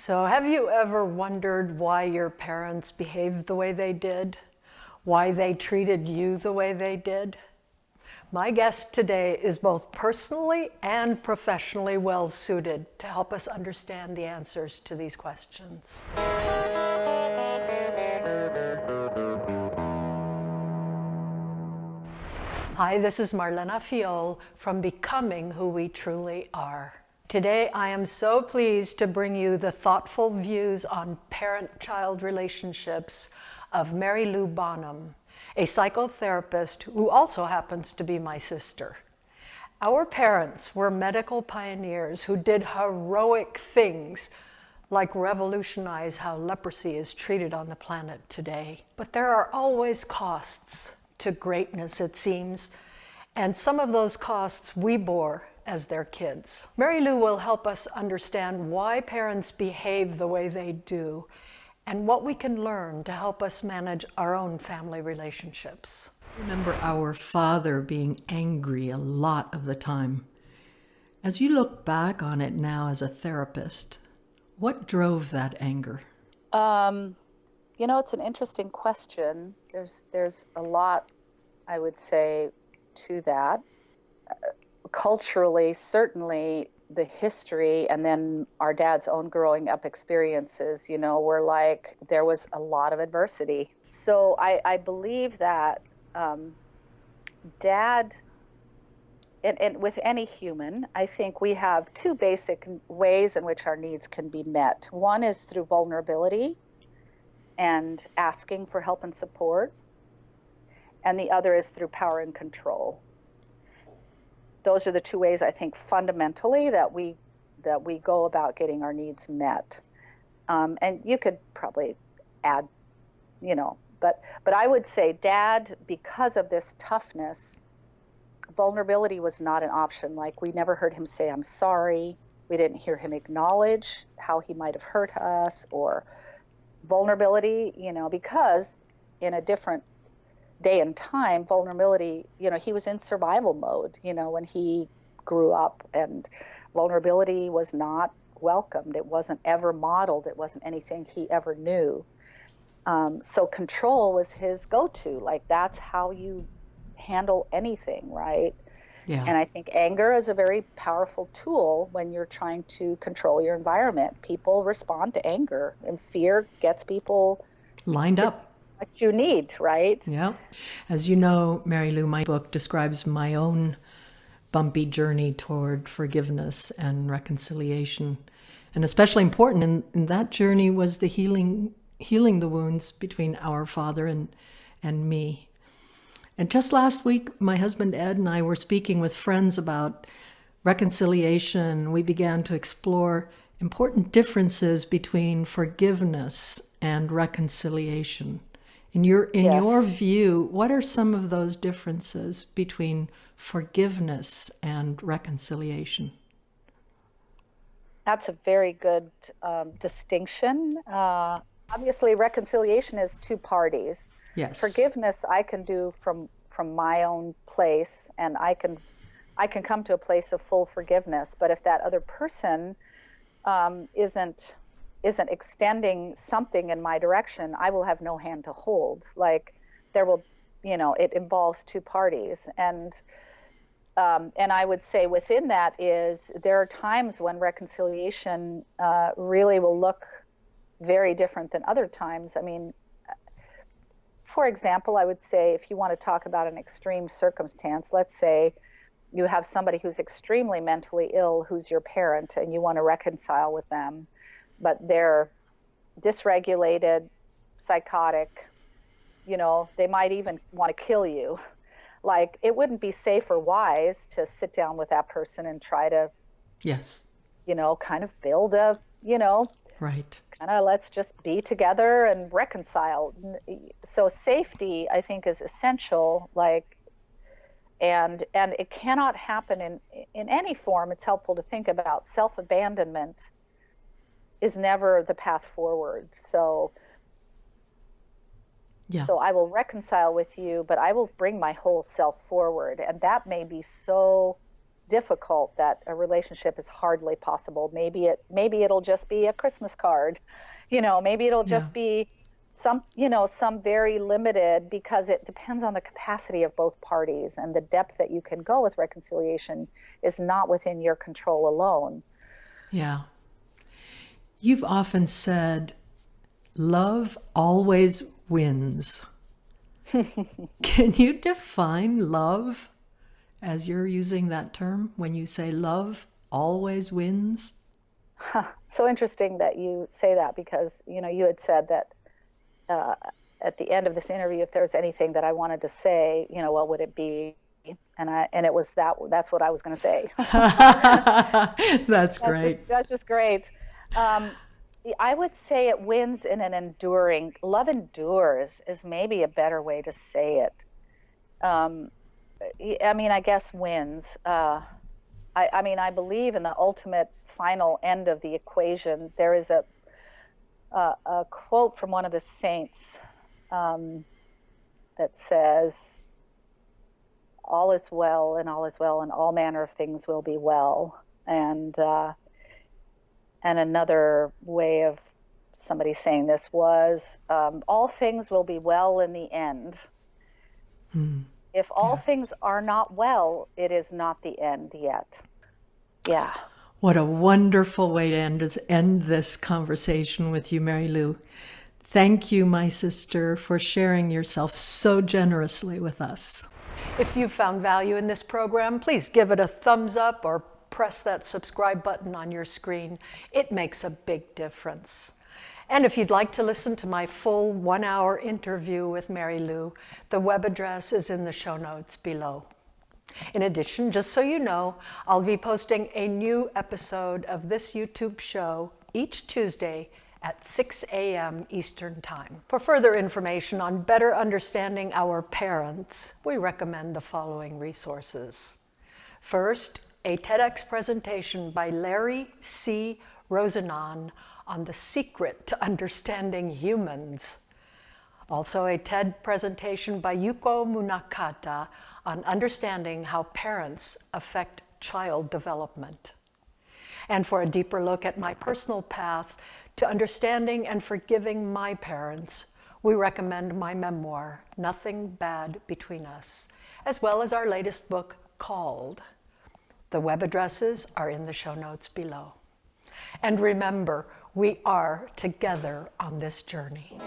So have you ever wondered why your parents behaved the way they did? Why they treated you the way they did? My guest today is both personally and professionally well suited to help us understand the answers to these questions. Hi, this is Marlena Fiol from Becoming Who We Truly Are. Today, I am so pleased to bring you the thoughtful views on parent-child relationships of Mary Lou Bonham, a psychotherapist who also happens to be my sister. Our parents were medical pioneers who did heroic things like revolutionize how leprosy is treated on the planet today. But there are always costs to greatness, it seems, and some of those costs we bore as their kids. Mary Lou will help us understand why parents behave the way they do and what we can learn to help us manage our own family relationships. I remember our father being angry a lot of the time. As you look back on it now as a therapist, what drove that anger? It's an interesting question. There's a lot, I would say, to that. Culturally, certainly the history and then our dad's own growing up experiences, were like there was a lot of adversity. So I believe that dad, and with any human, I think we have two basic ways in which our needs can be met. One is through vulnerability and asking for help and support, and the other is through power and control. Those are the two ways, I think, fundamentally that we go about getting our needs met. And you could probably add, but I would say dad, because of this toughness, vulnerability was not an option. Like, we never heard him say, "I'm sorry." We didn't hear him acknowledge how he might have hurt us, or vulnerability, because in a different day and time, vulnerability, he was in survival mode, when he grew up, and vulnerability was not welcomed. It wasn't ever modeled. It wasn't anything he ever knew. So control was his go-to. Like, that's how you handle anything, right? Yeah. And I think anger is a very powerful tool when you're trying to control your environment. People respond to anger, and fear gets people Lined up. What you need, right? Yeah. As you know, Mary Lou, my book describes my own bumpy journey toward forgiveness and reconciliation. And especially important in that journey was the healing the wounds between our father and me. And just last week, my husband Ed and I were speaking with friends about reconciliation. We began to explore important differences between forgiveness and reconciliation. In your view, what are some of those differences between forgiveness and reconciliation? That's a very good distinction. Obviously, reconciliation is two parties. Yes. Forgiveness I can do from my own place, and I can come to a place of full forgiveness. But if that other person isn't extending something in my direction, I will have no hand to hold. Like, there will, it involves two parties. And I would say within that is there are times when reconciliation really will look very different than other times. I mean, for example, I would say if you want to talk about an extreme circumstance, let's say you have somebody who's extremely mentally ill, who's your parent, and you want to reconcile with them, but they're dysregulated, psychotic, they might even want to kill you. Like, it wouldn't be safe or wise to sit down with that person and try to, Yes. Kind of build a, Right. kind of let's just be together and reconcile. So safety, I think, is essential. Like, and it cannot happen in any form. It's helpful to think about self-abandonment is never the path forward. So I will reconcile with you, but I will bring my whole self forward. And that may be so difficult, that a relationship is hardly possible. Maybe it'll just be a Christmas card, maybe it'll Yeah. just be some very limited, because it depends on the capacity of both parties, and the depth that you can go with reconciliation is not within your control alone. Yeah. You've often said, love always wins. Can you define love as you're using that term when you say love always wins? So interesting that you say that, because you had said that at the end of this interview, if there's anything that I wanted to say, what would it be? And it was that's what I was going to say. That's great. That's just great. I would say it wins in an enduring. Love endures is maybe a better way to say it. I guess wins. I believe in the ultimate final end of the equation. There is a quote from one of the saints that says, all is well, and all is well, and all manner of things will be well. And another way of somebody saying this was, all things will be well in the end. If all things are not well, it is not the end yet. Yeah. What a wonderful way to end this conversation with you, Mary Lou. Thank you, my sister, for sharing yourself so generously with us. If you found value in this program, please give it a thumbs up or press that subscribe button on your screen. It makes a big difference. And if you'd like to listen to my full 1-hour interview with Mary Lou, the web address is in the show notes below. In addition, just so you know, I'll be posting a new episode of this YouTube show each Tuesday at 6 a.m. Eastern Time. For further information on better understanding our parents, we recommend the following resources. First, a TEDx presentation by Larry C. Rosenan on the secret to understanding humans. Also, a TED presentation by Yuko Munakata on understanding how parents affect child development. And for a deeper look at my personal path to understanding and forgiving my parents, we recommend my memoir, Nothing Bad Between Us, as well as our latest book, Called. The web addresses are in the show notes below. And remember, we are together on this journey.